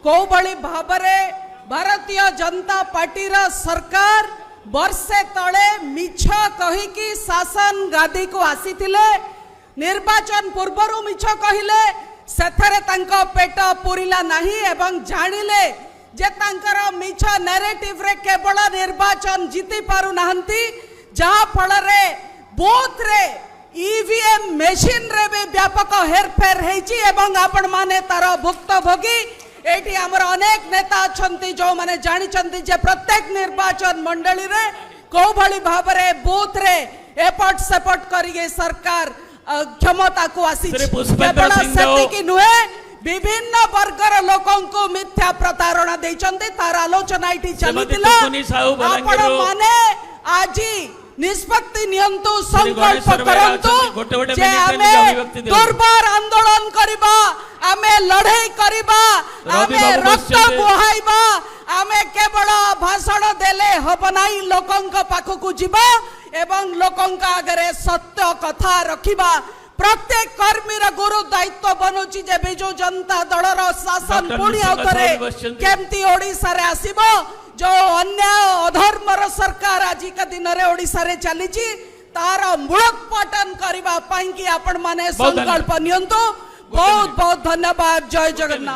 कोभली भाबरे Bharatiya Janata party रा सरकार वर्षे तले मिछ कहिकी शासन गादी को आसीथिले निर्वाचन पूर्वरु मिछ कहिले सेथरे तांको पेट पुरिला नाही एवं जानिले जे तांकर मिछ नैरेटिव रे केवल निर्वाचन जीति पारु नाहंती जहा फल रे बूथ रे ईवीएम मशीन रे भी व्यापक हेरफेर हेची एवं आपण माने तार भुक्तभोगी एठी हमर अनेक नेता अछंती जो माने जानि छंती जे प्रत्येक निर्वाचन मंडली रे को भली भाबरे बूथ रे एपट सेपट करिगे सरकार क्षमता को आसी केवल सेतिकी नुहे विभिन्न वर्गर लोकों को मिथ्या प्रतारणा देइचंती तार आलोचना एठी चलितिला आपण माने आजी निष्पत्ति नियंतु संकल्प करंतु जे आमे दुर्बार आंदोलन करिबा आमे लड़ाई करिबा आमे रक्त बुहाइबा आमे केवल भाषण देले हबनाई लोकंक पाखकु जिबा एवं लोकंक आगरे सत्य कथा रखिबा प्रत्येक कर्मी रा गुरु दायित्व बनुची जे बिजु जनता दलर शासन पुणी आउतरे केमती ओडिसा रे आसीबो जो अन्याय अधर्मर सरकार आज का दिन रे ओडिसा रे चली तार मूलोत्पाटन करने आपण माने संकल्प नियंतु बहुत बहुत धन्यवाद। जय जगन्नाथ।